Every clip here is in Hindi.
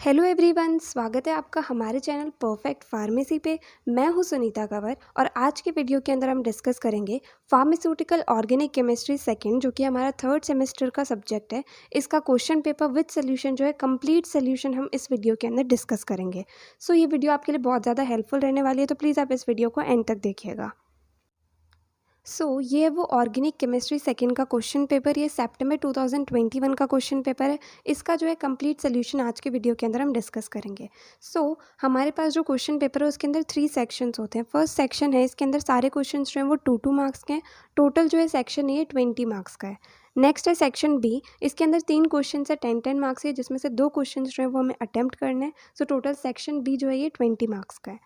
हेलो एवरीवन, स्वागत है आपका हमारे चैनल परफेक्ट फार्मेसी पे। मैं हूं सुनीता कंवर और आज के वीडियो के अंदर हम डिस्कस करेंगे फार्मास्यूटिकल ऑर्गेनिक केमिस्ट्री सेकंड, जो कि हमारा थर्ड सेमेस्टर का सब्जेक्ट है। इसका क्वेश्चन पेपर विद सोल्यूशन जो है, कंप्लीट सोल्यूशन हम इस वीडियो के अंदर डिस्कस करेंगे। सो ये वीडियो आपके लिए बहुत ज़्यादा हेल्पफुल रहने वाली है, तो प्लीज़ आप इस वीडियो को एंड तक देखिएगा। ये है वो ऑर्गेनिक केमिस्ट्री सेकंड का क्वेश्चन पेपर। ये सितंबर 2021 का क्वेश्चन पेपर है। इसका जो है कंप्लीट सोल्यूशन आज के वीडियो के अंदर हम डिस्कस करेंगे। हमारे पास जो क्वेश्चन पेपर है उसके अंदर 3 सेक्शंस होते हैं। फर्स्ट सेक्शन है, इसके अंदर सारे क्वेश्चन जो हैं वो 2-2 मार्क्स के हैं। टोटल जो है सेक्शन ये 20 मार्क्स का है। नेक्स्ट है सेक्शन बी, इसके अंदर 3 क्वेश्चन है 10-10 मार्क्स के, जिसमें से 2 क्वेश्चन जो है वो हमें अटैम्प्ट करने हैं। टोटल सेक्शन बी जो है ये 20 मार्क्स का है।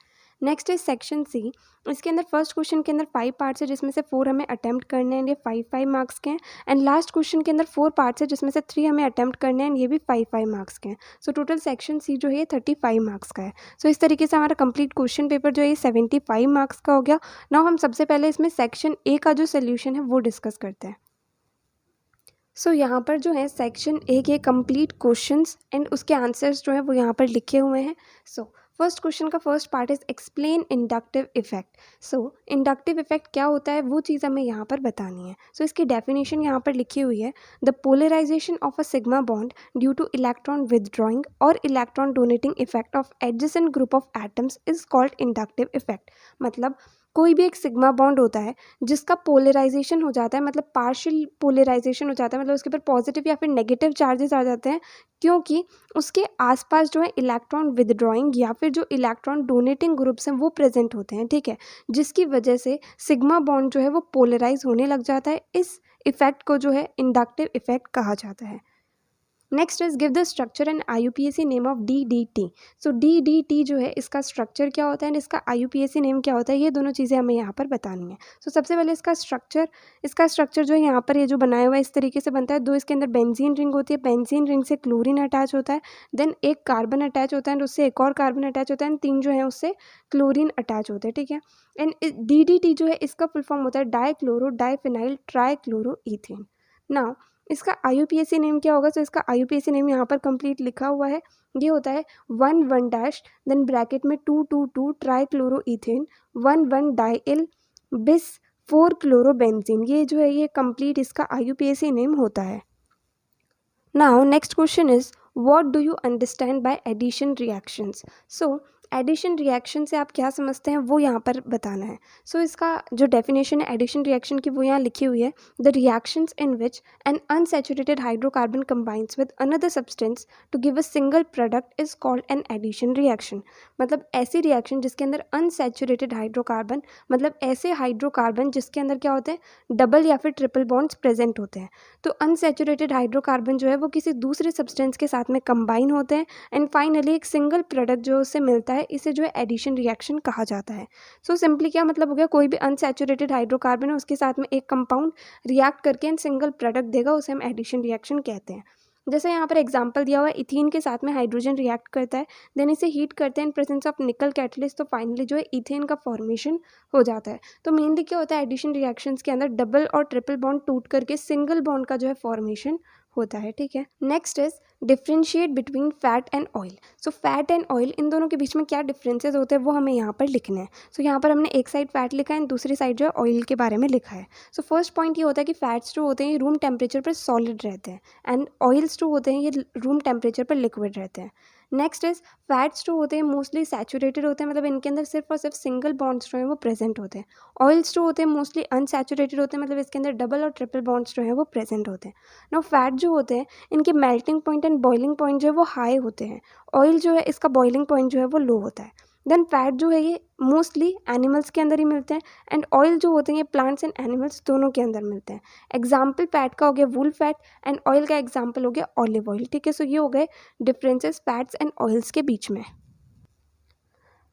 नेक्स्ट है सेक्शन सी, इसके अंदर फर्स्ट क्वेश्चन के अंदर 5 पार्ट्स है, जिसमें से 4 हमें अटैम्प्ट करने हैं, ये 5-5 मार्क्स के हैं। एंड लास्ट क्वेश्चन के अंदर 4 पार्ट्स है, जिसमें से 3 हमें अटैम्प्ट करने हैं, ये भी 5-5 मार्क्स के हैं। टोटल सेक्शन सी जो है ये 35 मार्क्स का है। इस तरीके से हमारा कंप्लीट क्वेश्चन पेपर जो है ये 75 मार्क्स का हो गया। नाउ हम सबसे पहले इसमें सेक्शन ए का जो सोल्यूशन है वो डिस्कस करते हैं। यहाँ पर जो है सेक्शन ए के कंप्लीट क्वेश्चंस एंड उसके आंसर्स जो है वो यहाँ पर लिखे हुए हैं। फर्स्ट क्वेश्चन का first part is explain inductive effect. Inductive effect क्या होता है वो चीज़ हमें यहाँ पर बतानी है। इसकी डेफिनेशन यहाँ पर लिखी हुई है, the polarization of a sigma bond due to electron withdrawing और electron donating effect of adjacent group of atoms is called inductive effect. मतलब कोई भी एक सिग्मा बॉन्ड होता है जिसका पोलराइजेशन हो जाता है, मतलब पार्शियल पोलराइजेशन हो जाता है, मतलब उसके ऊपर पॉजिटिव या फिर नेगेटिव चार्जेस आ जाते हैं, क्योंकि उसके आसपास जो है इलेक्ट्रॉन विदड्रॉइंग या फिर जो इलेक्ट्रॉन डोनेटिंग ग्रुप्स हैं वो प्रेजेंट होते हैं, ठीक है, जिसकी वजह से सिग्मा बॉन्ड जो है वो पोलराइज होने लग जाता है। इस इफेक्ट को जो है इंडक्टिव इफेक्ट कहा जाता है। Next is give the structure and IUPAC name of DDT। DDT जो है इसका स्ट्रक्चर क्या होता है एंड इसका IUPAC नेम क्या होता है, ये दोनों चीज़ें हमें यहाँ पर बतानी है। सबसे पहले इसका स्ट्रक्चर जो है यहाँ पर ये जो बनाया हुआ है इस तरीके से बनता है। 2 इसके अंदर बेंजीन रिंग होती है, बेंजीन रिंग से क्लोरीन अटैच होता है, देन एक कार्बन अटैच होता है एंड उससे एक और कार्बन अटैच होता है एंड 3 जो है उससे क्लोरीन अटैच होते हैं, ठीक है। एंड DDT जो है इसका फुल फॉर्म होता है dichloro diphenyl trichloro ethane. Now इसका IUPAC नेम क्या होगा? इसका IUPAC नेम यहाँ पर कंप्लीट लिखा हुआ है, ये होता है 1,1 देन ब्रैकेट में 2,2,2 ट्राइक्लोरो ईथेन 1,1 डाइल बिस 4 क्लोरोबेंजीन। ये जो है ये कंप्लीट इसका IUPAC नेम होता है। Now next question is what do you understand by addition reactions. Addition reaction से आप क्या समझते हैं वो यहाँ पर बताना है। इसका जो डेफिनेशन है एडिशन रिएक्शन की वो यहाँ लिखी हुई है, the reactions in which an unsaturated hydrocarbon combines with another substance to give a single product is called an addition reaction. मतलब ऐसी रिएक्शन जिसके अंदर अनसैचुरेटेड हाइड्रोकार्बन, मतलब ऐसे हाइड्रोकार्बन जिसके अंदर क्या होते हैं डबल या फिर ट्रिपल बॉन्ड्स प्रेजेंट होते हैं। तो अनसैचुरेटेड हाइड्रोकार्बन जो है वो किसी दूसरे सब्सटेंस के साथ में कंबाइन होते हैं एंड फाइनली एक सिंगल प्रोडक्ट जो उससे मिलता है, इसे जो है एडिशन रिएक्शन कहा जाता है। सिंपली क्या मतलब हो गया, कोई भी अनसैचुरेटेड हाइड्रोकार्बन है उसके साथ में एक कंपाउंड रिएक्ट करके एंड सिंगल प्रोडक्ट देगा, उसे हम एडिशन रिएक्शन कहते हैं। जैसे यहाँ पर एग्जांपल दिया हुआ है, इथीन के साथ में हाइड्रोजन रिएक्ट करता है, देन इसे हीट करते हैं इन प्रेजेंस ऑफ निकल कैटलिस्ट, तो फाइनली जो है इथेन का फॉर्मेशन हो जाता है। तो मेनली क्या होता है एडिशन रिएक्शंस के अंदर डबल और ट्रिपल बॉन्ड टूट करके सिंगल बॉन्ड का जो है फॉर्मेशन होता है, ठीक है। Next is differentiate between fat and oil. Fat and oil in दोनों के बीच में क्या डिफरेंसेस होते हैं वो हमें यहाँ पर लिखने हैं। यहाँ पर हमने एक साइड फैट लिखा है एंड दूसरी साइड जो है ऑयल के बारे में लिखा है। फर्स्ट पॉइंट ये होता है कि फैट्स जो होते हैं ये रूम टेम्परेचर पर सॉलिड रहते हैं एंड ऑयल्स जो होते हैं ये रूम टेम्परेचर पर लिक्विड रहते हैं। नेक्स्ट इज फैट्स जो होते हैं मोस्टली सैचुरेटेड होते हैं, मतलब इनके अंदर सिर्फ और सिर्फ सिंगल बॉन्ड्स जो हैं वो प्रेजेंट होते हैं। ऑयल्स जो होते हैं मोस्टली अनसैचुरेटेड होते हैं, मतलब इसके अंदर डबल और ट्रिपल बॉन्ड्स जो हैं वो प्रेजेंट होते हैं। नाउ फैट जो होते हैं इनके melting point and boiling point जो है वो हाई होते हैं। ऑयल जो है इसका बॉइलिंग पॉइंट जो है वो लो होता है। देन फैट जो है ये मोस्टली एनिमल्स के अंदर ही मिलते हैं एंड ऑयल जो होते हैं ये प्लांट्स एंड एनिमल्स दोनों के अंदर मिलते हैं। एग्जाम्पल फैट का हो गया वूल फैट एंड ऑयल का एग्जाम्पल हो गया ऑलिव ऑयल, ठीक है। ये हो गए डिफरेंसेस फैट्स एंड ऑयल्स के बीच में।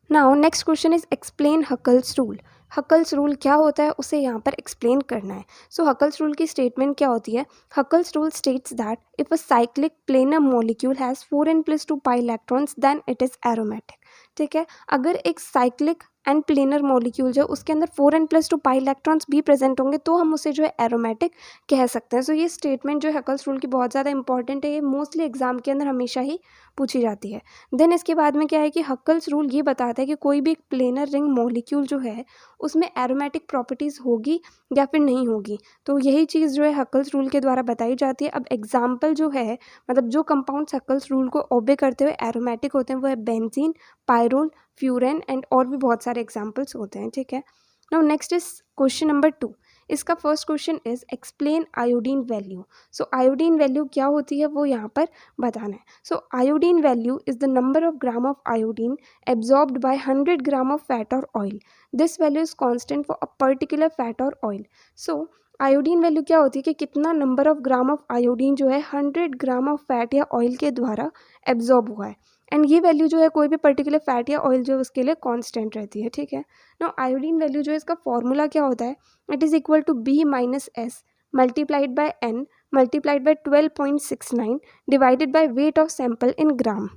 Now next question is explain Huckel's rule. Huckel's rule क्या होता है उसे यहाँ पर एक्सप्लेन करना है। हकल्स रूल की स्टेटमेंट क्या होती है, Huckel's rule states that if a cyclic planar molecule has 4n+2 pi electrons then it is aromatic। ठीक है। अगर एक साइक्लिक एंड प्लेनर मॉलिक्यूल जो उसके अंदर 4n+2 पाई इलेक्ट्रॉन्स भी प्रेजेंट होंगे तो हम उसे जो है एरोमेटिक कह सकते हैं। सो ये स्टेटमेंट जो है हकल्स रूल की बहुत ज़्यादा इंपॉर्टेंट है, ये मोस्टली एग्जाम के अंदर हमेशा ही पूछी जाती है। देन इसके बाद में क्या है कि हकल्स रूल ये बताता है कि कोई भी एक प्लेनर रिंग मॉलिक्यूल जो है उसमें एरोमेटिक प्रॉपर्टीज़ होगी या फिर नहीं होगी। तो यही चीज़ जो है हकल्स रूल के द्वारा बताई जाती है। अब एग्जाम्पल जो है मतलब जो कंपाउंड्स हकल्स रूल को ओबे करते हुए एरोमेटिक होते हैं वो है बेंजीन, पायरोल, फ्यूरेन एंड और भी बहुत सारे एग्जाम्पल्स होते हैं, ठीक है। Now next is question number 2। इसका first question is explain iodine value. So iodine value क्या होती है वो यहाँ पर बताना है। So iodine value is the number of gram of iodine absorbed by 100 gram of fat और oil. This value is constant for a particular fat और ऑयल। सो आयोडीन वैल्यू क्या होती है कि कितना number of gram of iodine जो है 100 ग्राम ऑफ फैट या ऑयल के द्वारा एब्जॉर्ब हुआ है। एंड ये वैल्यू जो है कोई भी पर्टिकुलर फैट या ऑयल जो है उसके लिए कांस्टेंट रहती है, ठीक है। नाउ आयोडीन वैल्यू जो है इसका फॉर्मूला क्या होता है, it is equal to B minus S multiplied by N multiplied by 12.69 divided by weight of sample in gram,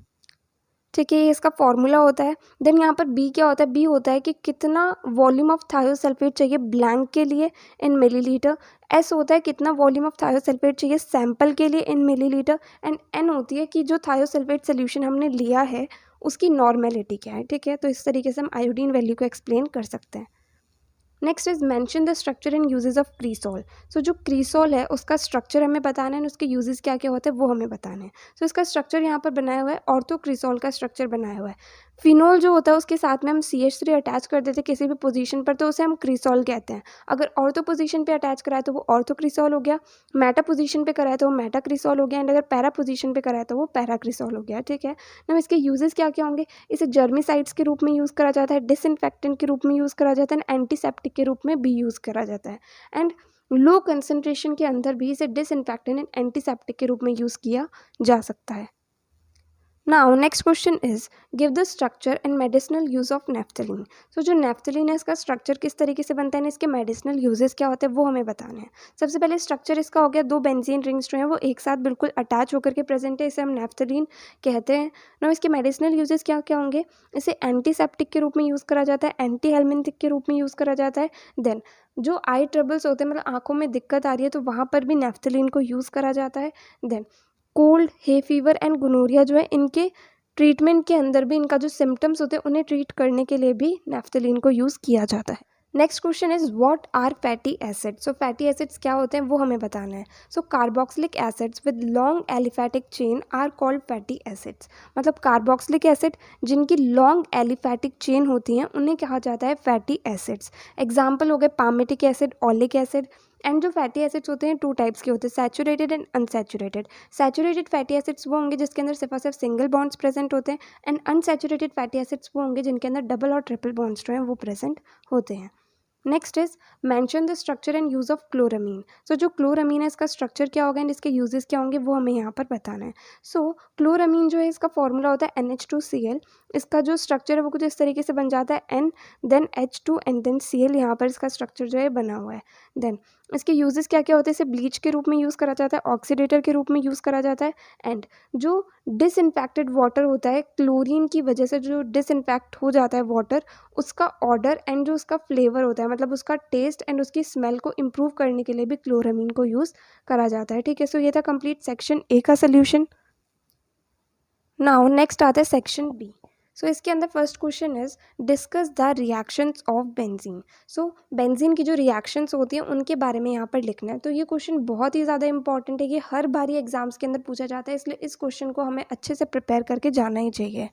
ठीक है। ये इसका फॉर्मूला होता है। देन यहाँ पर बी क्या होता है, बी होता है कि कितना वॉल्यूम ऑफ थायोसल्फेट चाहिए ब्लैंक के लिए इन मिलीलीटर। एस होता है कितना वॉल्यूम ऑफ थायोसल्फेट चाहिए सैंपल के लिए इन मिलीलीटर। एंड एन होती है कि जो थायोसल्फेट सोल्यूशन हमने लिया है उसकी नॉर्मेलिटी क्या है, ठीक है। तो इस तरीके से हम आयोडीन वैल्यू को एक्सप्लेन कर सकते हैं। Next is mention the structure and uses of cresol. So जो क्रीसॉल है उसका स्ट्रक्चर हमें बताना है और उसके यूजेस क्या क्या होते हैं वो हमें बताना है। सो इसका स्ट्रक्चर यहाँ पर बनाया हुआ है, ऑर्थो क्रीसॉल का स्ट्रक्चर बनाया हुआ है। फिनोल जो होता है उसके साथ में हम CH3 अटैच कर देते हैं किसी भी पोजीशन पर तो उसे हम क्रीसॉल कहते हैं। अगर ऑर्थो पोजीशन पे अटैच कराए तो वो ऑर्थो क्रीसॉल हो गया, मेटा पोजीशन पे कराए तो वो मेटा क्रीसॉल हो गया, एंड अगर पैरा पोजीशन पे कराए तो वो पैरा क्रीसॉल हो गया, ठीक है। ना इसके यूजेस क्या क्या होंगे, इसे जर्मिसाइड्स के रूप में यूज़ करा जाता है, डिसइंफेक्टेंट के रूप में यूज़ करा जाता है, एंटीसेप्टिक के रूप में भी यूज़ करा जाता है। एंड लो कंसंट्रेशन के अंदर भी इसे डिसइंफेक्टेंट एंड एंटीसेप्टिक के रूप में यूज़ किया जा सकता है। Now next question is give the structure and medicinal use of naphthalene. So जो नेफ्थलीन है इसका स्ट्रक्चर किस तरीके से बनता है, इसके मेडिसिनल यूजेस क्या होते हैं वो हमें बताना है। सबसे पहले स्ट्रक्चर इसका हो गया, दो बेंजीन रिंग्स जो हैं वो एक साथ बिल्कुल अटैच होकर के प्रेजेंट है, इसे हम नेफ्थलीन कहते हैं। ना इसके मेडिसिनल यूजेस क्या क्या होंगे, इसे एंटीसेप्टिक के रूप में यूज़ करा जाता है, एंटी हेलमिंथिक के रूप में यूज़ करा जाता है। देन जो आई ट्रबल्स होते हैं मतलब आंखों में दिक्कत आ रही है तो वहाँ पर भी नेफ्थलीन को यूज़ करा जाता है। Then cold, hay fever and gonorrhoea जो है इनके ट्रीटमेंट के अंदर भी इनका जो सिम्टम्स होते हैं उन्हें ट्रीट करने के लिए भी नेफ्थलीन को यूज़ किया जाता है। Next question is what are fatty acids. So fatty acids क्या होते हैं वो हमें बताना है। So carboxylic acids with long aliphatic chain are called fatty acids. मतलब कार्बोक्सिलिक एसिड जिनकी लॉन्ग एलिफैटिक चेन होती हैं उन्हें कहा जाता है फैटी एसिड्स। एग्जाम्पल हो गए palmitic acid, oleic acid. And जो फैटी एसिड्स होते हैं टू टाइप्स के होते हैं, saturated and unsaturated. Saturated fatty acids वो होंगे जिसके अंदर सिर्फ और सिर्फ सिंगल बॉन्ड्स प्रेजेंट होते हैं, एंड अनसैचुरेटेड फैटी एसिड्स वो होंगे जिनके अंदर डबल और ट्रिपल बॉन्ड्स जो हैं वो प्रेजेंट होते हैं। Next is mention the structure and use of chloramine. So जो क्लोरामीन है इसका स्ट्रक्चर क्या होगा एंड इसके यूजेस क्या होंगे वो हमें यहाँ पर बताना है। सो क्लोरामीन जो है इसका फॉर्मूला होता है NH2Cl। इसका जो स्ट्रक्चर है वो कुछ इस तरीके से बन जाता है N then H2 and then Cl। यहाँ पर इसका स्ट्रक्चर जो है बना हुआ है। देन इसके यूजेस क्या क्या होते हैं, इसे ब्लीच के रूप में यूज़ करा जाता है, ऑक्सीडेटर के रूप में यूज़ करा जाता है। एंड जो डिसइंफेक्टेड वाटर होता है क्लोरीन की वजह से जो डिसइंफेक्ट हो जाता है वाटर, उसका ऑर्डर एंड जो उसका फ्लेवर होता है मतलब उसका टेस्ट एंड उसकी स्मेल को इम्प्रूव करने के लिए भी क्लोरामीन को यूज़ करा जाता है, ठीक है। सो ये था कंप्लीट सेक्शन ए का सोल्यूशन। नाउ नेक्स्ट आता है सेक्शन बी। सो इसके अंदर first question is discuss the reactions of benzene. So benzene की जो रिएक्शंस होती हैं उनके बारे में यहाँ पर लिखना है। तो ये क्वेश्चन बहुत ही ज़्यादा इंपॉर्टेंट है, ये हर बार एग्जाम्स के अंदर पूछा जाता है, इसलिए इस क्वेश्चन को हमें अच्छे से प्रिपेयर करके जाना ही चाहिए।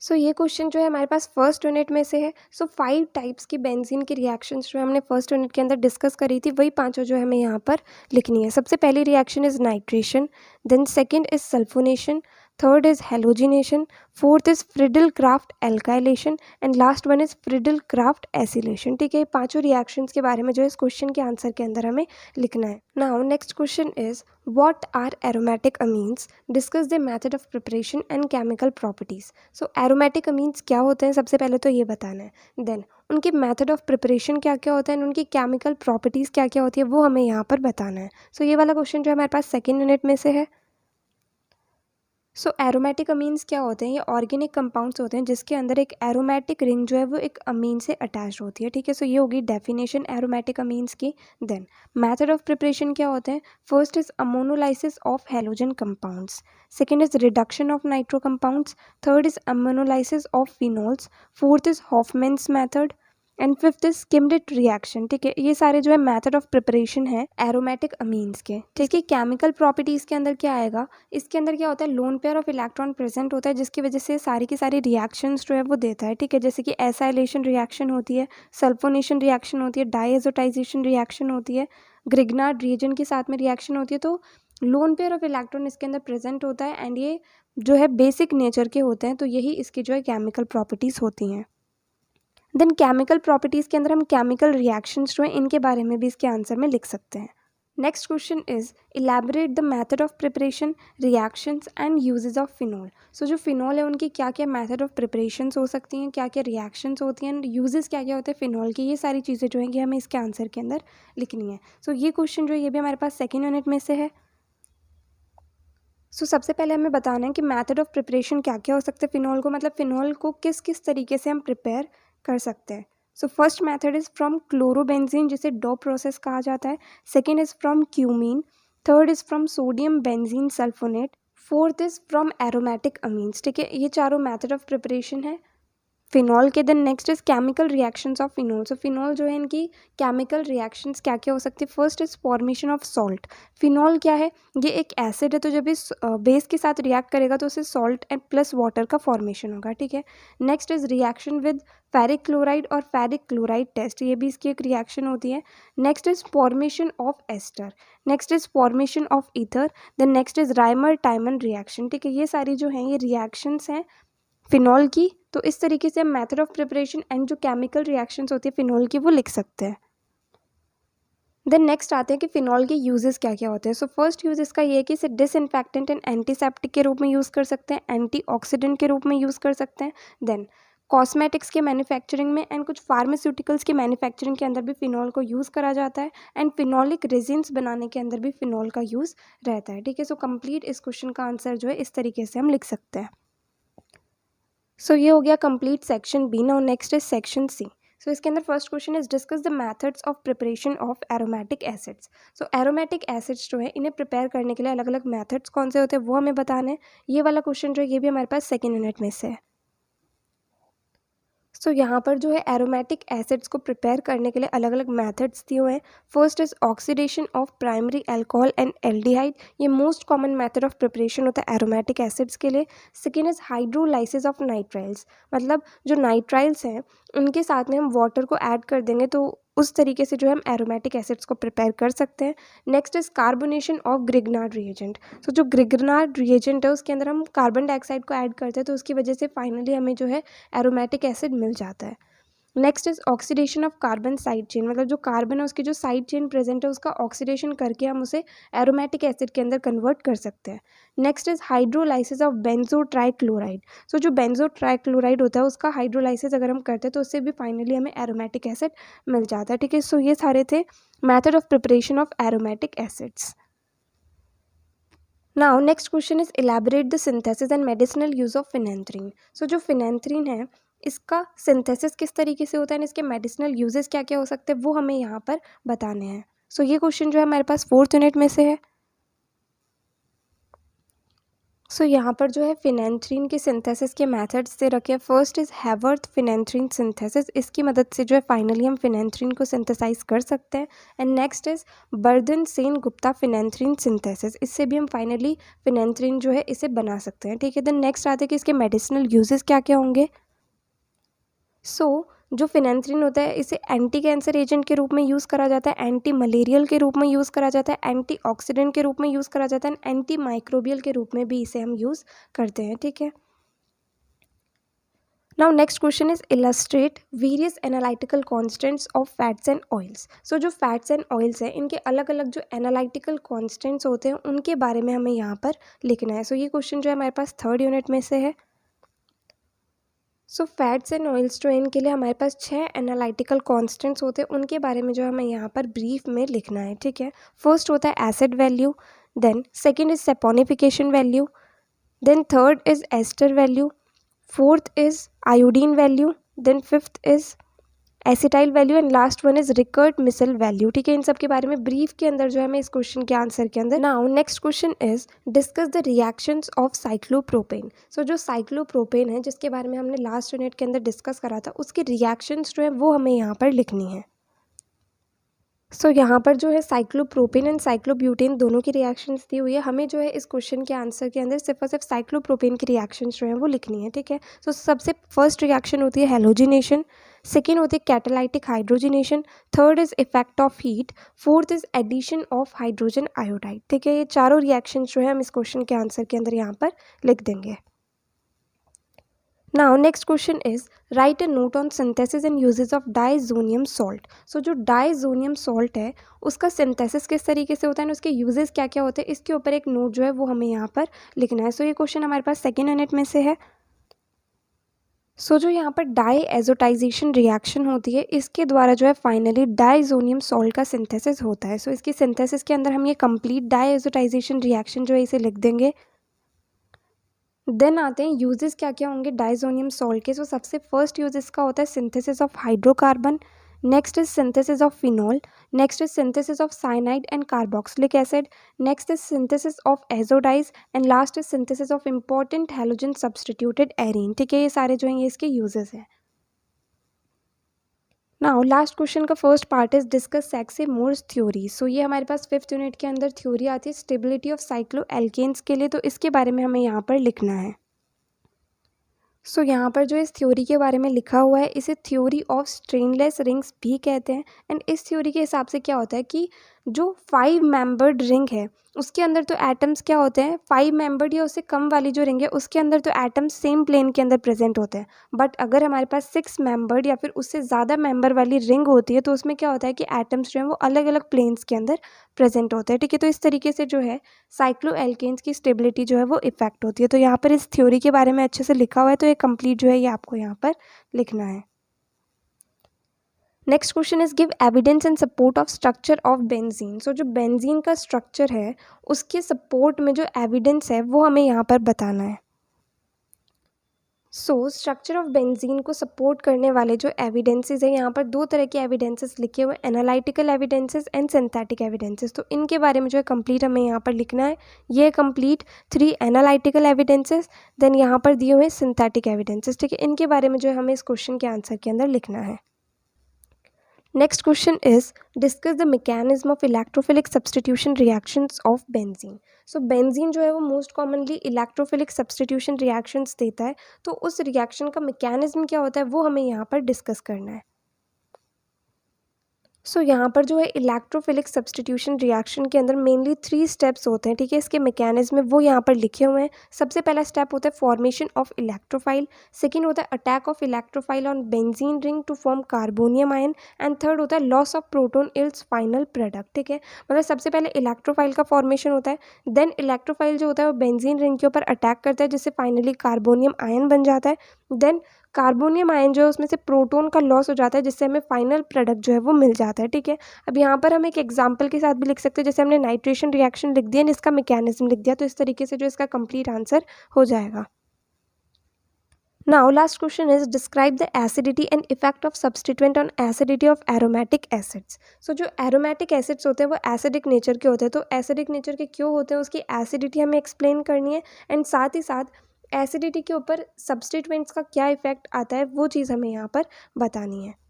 सो ये क्वेश्चन जो है हमारे पास फर्स्ट यूनिट में से है। सो 5 टाइप्स की बेंजीन की रिएक्शंस जो हमने फर्स्ट यूनिट के अंदर डिस्कस करी थी वही पांचों जो हमें यहाँ पर लिखनी है। सबसे पहली reaction is nitration, then second is sulphonation, third is halogenation, fourth is Friedel Crafts alkylation and last one is Friedel Crafts acylation, ठीक है। ये पांचों रिएक्शंस के बारे में जो इस क्वेश्चन के आंसर के अंदर हमें लिखना है। Now next question is what are aromatic amines, discuss the method of preparation and chemical properties. So aromatic amines क्या होते हैं सबसे पहले तो ये बताना है, देन उनके मेथड ऑफ प्रिपरेशन क्या क्या होता है एंड उनकी केमिकल प्रॉपर्टीज़ क्या क्या होती है वो हमें यहाँ पर बताना है। सो ये वाला क्वेश्चन जो हमारे पास सेकेंड यूनिट में से है। सो एरोमेटिक अमीन्स क्या होते हैं? ये ऑर्गेनिक कंपाउंड्स होते हैं जिसके अंदर एक एरोमेटिक रिंग जो है वो एक अमीन से अटैच होती है, ठीक है। सो ये होगी डेफिनेशन एरोमेटिक अमीन्स की। देन मेथड ऑफ प्रिपरेशन क्या होते हैं? First is ammonolysis of halogen compounds, second is reduction of nitro compounds, third is ammonolysis of phenols, fourth is Hofmann's method and fifth is किमडेट रिएक्शन, ठीक है। ये सारे जो है मेथड ऑफ प्रिपरेशन है एरोमेटिक अमीन्स के, ठीक है। केमिकल प्रॉपर्टीज के अंदर क्या आएगा? इसके अंदर क्या होता है? Lone pair of electron present होता है जिसकी वजह से सारी की सारी रिएक्शंस जो है वो देता है, ठीक है। जैसे कि एसाइलेशन रिएक्शन होती है, सल्फोनेशन रिएक्शन होती है, डाइएजोटाइजेशन रिएक्शन होती है, ग्रिग्नार्ड रिएजेंट के साथ में रिएक्शन होती है। तो लोन पेयर ऑफ इलेक्ट्रॉन इसके अंदर प्रेजेंट होता है एंड ये जो है बेसिक नेचर के होते हैं, तो यही इसकी जो है केमिकल प्रॉपर्टीज होती हैं। देन केमिकल प्रॉपर्टीज़ के अंदर हम केमिकल रिएक्शंस जो हैं इनके बारे में भी इसके आंसर में लिख सकते हैं। Next question is elaborate the method of preparation, reactions and uses of phenol. So जो फिनोल है उनकी क्या क्या मेथड ऑफ प्रिपरेशंस हो सकती हैं, क्या क्या रिएक्शंस होती हैं, यूजेस क्या क्या होते हैं फिनोल के, ये सारी चीज़ें जो हैं कि हमें इसके आंसर के अंदर लिखनी है। सो ये क्वेश्चन जो है ये भी हमारे पास सेकेंड यूनिट में से है। सबसे पहले हमें बताना है कि मेथड ऑफ प्रिपरेशन क्या क्या हो सकते हैं फिनोल को, मतलब फिनोल को किस किस तरीके से हम प्रिपेयर कर सकते हैं। First method is from chlorobenzene जिसे डॉप प्रोसेस कहा जाता है, second is from cumene, third is from sodium benzene sulphonate, fourth is from aromatic amines, ठीक है। ये चारों मेथड ऑफ प्रिपरेशन है फिनॉल के। Then next is chemical reactions of phenol. Phenol जो है इनकी केमिकल रिएक्शंस क्या क्या हो सकती है? First is formation of salt. Phenol क्या है? ये एक एसिड है, तो जब इस बेस के साथ रिएक्ट करेगा तो उससे सॉल्ट एंड प्लस वाटर का फॉर्मेशन होगा, ठीक है। Next is reaction with ferric chloride और फेरिक क्लोराइड टेस्ट, ये भी इसकी एक रिएक्शन होती है। Next is formation of ester, next is formation of ether, then next is Reimer Tiemann reaction, ठीक है। ये सारी जो हैं ये रिएक्शंस हैं फिनॉल की। तो इस तरीके से हम मेथड ऑफ प्रिपरेशन एंड जो केमिकल रिएक्शंस होती है फिनॉल की वो लिख सकते हैं। देन नेक्स्ट आते हैं कि फिनॉल के यूजेस क्या क्या होते हैं। फर्स्ट यूज इसका ये है कि इसे डिसइंफेक्टेंट एंड एंटीसेप्टिक के रूप में यूज़ कर सकते हैं, एंटीऑक्सीडेंट के रूप में यूज़ कर सकते हैं। देन कॉस्मेटिक्स के मैन्युफैक्चरिंग में एंड कुछ फार्मास्यूटिकल्स के मैन्युफैक्चरिंग के अंदर भी फिनॉल को यूज़ करा जाता है एंड फिनॉलिक रेजिन्स बनाने के अंदर भी फिनॉल का यूज़ रहता है, ठीक है। कंप्लीट इस क्वेश्चन का आंसर जो है इस तरीके से हम लिख सकते हैं। ये हो गया complete section B. Now next is section C. इसके अंदर first question is discuss the methods of preparation of aromatic acids. Aromatic acids जो है इन्हें प्रिपेयर करने के लिए अलग अलग मेथड्स कौन से होते हैं वो हमें बताना है। ये वाला क्वेश्चन जो है ये भी हमारे पास सेकेंड यूनिट में से है। यहाँ पर जो है एरोमेटिक एसिड्स को प्रिपेयर करने के लिए अलग अलग मेथड्स दिए हुए हैं। First is oxidation of primary alcohol and aldehyde, ये most common method of preparation होता है एरोमेटिक एसिड्स के लिए। Second is hydrolysis of nitriles, मतलब जो नाइट्राइल्स हैं उनके साथ में हम वाटर को ऐड कर देंगे तो उस तरीके से जो है हम एरोमेटिक एसिड्स को प्रिपेयर कर सकते हैं। Next is carbonation of Grignard reagent. जो ग्रिग्नार्ड रिएजेंट है उसके अंदर हम कार्बन डाइऑक्साइड को ऐड करते हैं तो उसकी वजह से फाइनली हमें जो है एरोमेटिक एसिड मिल जाता है। Next is oxidation of carbon side chain, मतलब जो कार्बन है उसकी जो साइड चेन प्रेजेंट है उसका ऑक्सीडेशन करके हम उसे एरोमेटिक एसिड के अंदर कन्वर्ट कर सकते हैं। Next is hydrolysis of benzotrichloride. जो बेंजो ट्राइक्लोराइड होता है उसका हाइड्रोलाइसिस अगर हम करते हैं तो उससे भी फाइनली हमें एरोमेटिक एसिड मिल जाता है, ठीक है। ये सारे थे method of preparation of aromatic acids. Now next question is elaborate the synthesis and medicinal use of phenanthrene. जो फिनेंथ्रीन है इसका सिंथेसिस किस तरीके से होता है, इसके मेडिसिनल यूजेस क्या क्या हो सकते हैं वो हमें यहाँ पर बताने हैं। ये क्वेश्चन जो है हमारे पास फोर्थ यूनिट में से है। यहाँ पर जो है फिनेंथ्रीन के सिंथेसिस के मेथड्स दे रखे हैं। फर्स्ट इज हैवर्थ फिनेंथ्रीन सिंथेसिस, इसकी मदद से जो है फाइनली हम फिनेंथ्रीन को सिंथेसाइज कर सकते हैं। And next is Bardhan Sen Gupta phenanthrene synthesis, इससे भी हम फाइनली फिनेंथ्रीन जो है इसे बना सकते हैं, ठीक है। देन नेक्स्ट आते हैं कि इसके मेडिसिनल यूजेस क्या क्या होंगे। जो फिनेंथ्रीन होता है इसे एंटी कैंसर एजेंट के रूप में यूज़ करा जाता है, एंटी मलेरियल के रूप में यूज़ करा जाता है, एंटी ऑक्सीडेंट के रूप में यूज़ करा जाता है, एंटी माइक्रोबियल के रूप में भी इसे हम यूज़ करते हैं, ठीक है। Now next question is illustrate various analytical constants of fats and oils. जो फैट्स एंड ऑयल्स हैं इनके अलग अलग जो एनालिटिकल कॉन्स्टेंट्स होते हैं उनके बारे में हमें यहाँ पर लिखना है। ये क्वेश्चन जो है हमारे पास थर्ड यूनिट में से है। फैट्स एंड ऑयल्स जो है इनके लिए हमारे पास 6 एनालिटिकल कॉन्स्टेंट्स होते हैं, उनके बारे में जो हमें यहाँ पर ब्रीफ में लिखना है, ठीक है। फर्स्ट होता है acid value, then second is saponification value, then third is ester value, fourth is iodine value, then fifth is acetyl value and last one is Reichert Meissl value. ठीक है, इन सब के बारे में ब्रीफ के अंदर जो है हमें इस क्वेश्चन के आंसर के अंदर। Now next question is discuss the reactions of cyclopropane. So जो साइक्लोप्रोपेन है जिसके बारे में हमने लास्ट यूनिट के अंदर डिस्कस करा था, उसकी रिएक्शंस जो है वो हमें यहाँ पर लिखनी है। सो यहाँ पर जो है साइक्लोप्रोपेन एंड साइक्लोब्यूटेन दोनों की रिएक्शंस दी हुई है। हमें जो है इस क्वेश्चन के आंसर के अंदर सिर्फ और सिर्फ साइक्लोप्रोपेन की रिएक्शंस जो है वो लिखनी है। ठीक है, तो सबसे फर्स्ट रिएक्शन होती है हेलोजिनेशन, सेकेंड होती है catalytic hydrogenation, third is effect of heat, fourth is addition of hydrogen iodide. ठीक है, ये चारों रिएक्शन जो है हम इस क्वेश्चन के आंसर के अंदर यहाँ पर लिख देंगे। Now next question is write a note on synthesis and uses of diazonium salt. So जो डाइजोनियम सॉल्ट है उसका सिंथेसिस किस तरीके से होता है और उसके यूजेस क्या क्या होते हैं, इसके ऊपर एक नोट जो है वो हमें यहाँ पर लिखना है। सो ये क्वेश्चन हमारे पास सेकेंड यूनिट में से है। जो यहाँ पर डाई एजोटाइजेशन रिएक्शन होती है, इसके द्वारा जो है फाइनली डाइजोनियम सॉल्ट का सिंथेसिस होता है। इसकी सिंथेसिस के अंदर हम ये कंप्लीट डाई एजोटाइजेशन रिएक्शन जो है इसे लिख देंगे। देन आते हैं यूजेस क्या क्या होंगे डाइजोनियम सॉल्ट के। सबसे फर्स्ट यूज इसका होता है synthesis of hydrocarbon, next is synthesis of phenol, next is synthesis of cyanide and carboxylic acid, next is synthesis of azo dyes and last is synthesis of important halogen substituted arene. ठीक है, ये सारे जो हैं ये इसके यूजेस हैं। नाउ लास्ट क्वेश्चन का first part is discuss Sachse Mohr theory. ये हमारे पास फिफ्थ यूनिट के अंदर थ्योरी आती है स्टेबिलिटी ऑफ साइक्लो एल्केन्स के लिए, तो इसके बारे में हमें यहाँ पर लिखना है। यहाँ पर जो इस थ्योरी के बारे में लिखा हुआ है इसे थ्योरी ऑफ स्ट्रेनलेस रिंग्स भी कहते हैं। एंड इस थ्योरी के हिसाब से क्या होता है कि जो 5 मेंबर्ड रिंग है उसके अंदर तो एटम्स क्या होते हैं, 5 मेंबर्ड या उससे कम वाली जो रिंग है उसके अंदर तो एटम्स सेम प्लेन के अंदर प्रेजेंट होते हैं। बट अगर हमारे पास 6 मेंबर्ड या फिर उससे ज़्यादा मेंबर वाली रिंग होती है तो उसमें क्या होता है कि एटम्स जो हैं वो अलग अलग प्लेन्स के अंदर प्रेजेंट होते हैं। ठीक है, तो इस तरीके से जो है साइक्लो एल्केन्स की स्टेबिलिटी जो है वो इफेक्ट होती है। तो यहाँ पर इस थ्योरी के बारे में अच्छे से लिखा हुआ है, तो ये कंप्लीट जो है ये आपको यहाँ पर लिखना है। Next question is give evidence and support of structure of benzene. जो बेंजीन का स्ट्रक्चर है उसके सपोर्ट में जो एविडेंस है वो हमें यहाँ पर बताना है। स्ट्रक्चर ऑफ बेंजीन को सपोर्ट करने वाले जो एविडेंसेस है, यहाँ पर 2 तरह के एविडेंसेस लिखे हुए, analytical evidences and synthetic evidences. तो इनके बारे में जो है कंप्लीट हमें यहाँ पर लिखना है। ये कंप्लीट 3 एनालिटिकल एविडेंसेस, देन यहाँ पर दिए हुए सिंथेटिक एविडेंसेस। ठीक है, इनके बारे में जो है हमें इस क्वेश्चन के आंसर के अंदर लिखना है। Next question is discuss the mechanism of electrophilic substitution reactions of benzene. Benzene जो है वो most commonly electrophilic substitution reactions देता है, तो उस रिएक्शन का मैकेनिज्म क्या होता है वो हमें यहाँ पर डिस्कस करना है। यहाँ पर जो है इलेक्ट्रोफिलिक सब्सटीट्यूशन रिएक्शन के अंदर मेनली 3 स्टेप्स होते हैं। ठीक है, इसके मैकेनिज्म में वो यहाँ पर लिखे हुए हैं। सबसे पहला स्टेप होता है फॉर्मेशन ऑफ इलेक्ट्रोफाइल, सेकंड होता है attack of electrophile on benzene ring to form carbonium ion, and third होता है loss of proton else final product. ठीक है, मतलब सबसे पहले इलेक्ट्रोफाइल का फॉर्मेशन होता है, देन इलेक्ट्रोफाइल जो होता है वो बेंजीन रिंग के ऊपर अटैक करता है जिससे फाइनली कार्बोनियम आयन बन जाता है, देन कार्बोनियम आयन जो है उसमें से प्रोटॉन का लॉस हो जाता है जिससे हमें फाइनल प्रोडक्ट जो है वो मिल जाता है। ठीक है, अब यहाँ पर हम एक एग्जांपल के साथ भी लिख सकते हैं, जैसे हमने नाइट्रेशन रिएक्शन लिख दिया, इसका मैकेनिज्म लिख दिया, तो इस तरीके से जो इसका कंप्लीट आंसर हो जाएगा। Now last question is describe the acidity and effect of substituent on acidity of aromatic acids. जो एरोमेटिक एसिड्स होते हैं वो एसिडिक नेचर के होते हैं, तो एसिडिक नेचर के क्यों होते हैं उसकी एसिडिटी हमें एक्सप्लेन करनी है, एंड साथ ही साथ एसिडिटी के ऊपर सब्सटीट्यूएंट्स का क्या इफेक्ट आता है वो चीज़ हमें यहाँ पर बतानी है।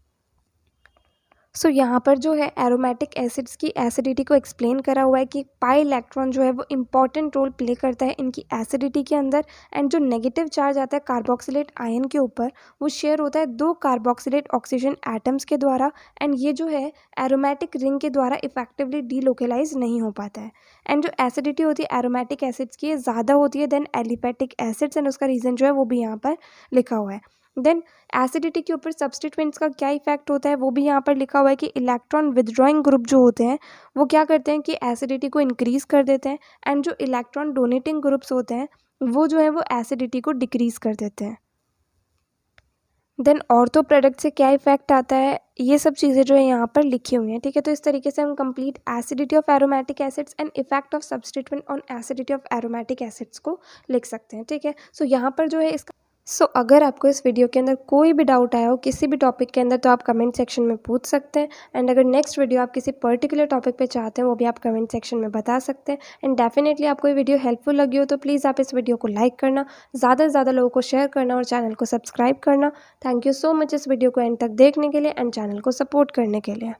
यहाँ पर जो है एरोमेटिक एसिड्स की एसिडिटी को एक्सप्लेन करा हुआ है कि पाई इलेक्ट्रॉन जो है वो इंपॉर्टेंट रोल प्ले करता है इनकी एसिडिटी के अंदर, एंड जो नेगेटिव चार्ज आता है कार्बोक्सिलेट आयन के ऊपर वो शेयर होता है 2 कार्बोक्सिलेट ऑक्सीजन एटम्स के द्वारा, एंड ये जो है एरोमेटिक रिंग के द्वारा इफेक्टिवली डीलोकलाइज नहीं हो पाता है। एंड जो एसिडिटी होती है एरोमेटिक एसिड्स की ज़्यादा होती है देन एलिफेटिक एसिड्स, एंड उसका रीज़न जो है वो भी यहाँ पर लिखा हुआ है। देन एसिडिटी के ऊपर सब्सटीट्यूएंट्स का क्या इफेक्ट होता है वो भी यहाँ पर लिखा हुआ है कि इलेक्ट्रॉन विदड्रॉइंग ग्रुप जो होते हैं वो क्या करते हैं कि एसिडिटी को इंक्रीज़ कर देते हैं, एंड जो इलेक्ट्रॉन डोनेटिंग ग्रुप्स होते हैं वो जो है वो एसिडिटी को डिक्रीज़ कर देते हैं। देन ऑर्थो प्रोडक्ट से क्या इफेक्ट आता है, ये सब चीज़ें जो है यहाँ पर लिखी हुई हैं, ठीक है। तो इस तरीके से हम complete acidity of aromatic acids and effect of substituent on acidity of aromatic acids को लिख सकते हैं, ठीक है। सो यहाँ पर जो है इसका अगर आपको इस वीडियो के अंदर कोई भी डाउट आया हो किसी भी टॉपिक के अंदर तो आप कमेंट सेक्शन में पूछ सकते हैं। एंड अगर नेक्स्ट वीडियो आप किसी पर्टिकुलर टॉपिक पे चाहते हैं वो भी आप कमेंट सेक्शन में बता सकते हैं। एंड डेफिनेटली आपको ये वीडियो हेल्पफुल लगी हो तो प्लीज़ आप इस वीडियो को लाइक करना, ज़्यादा से ज़्यादा लोगों को शेयर करना और चैनल को सब्सक्राइब करना। थैंक यू सो मच इस वीडियो को एंड तक देखने के लिए एंड चैनल को सपोर्ट करने के लिए।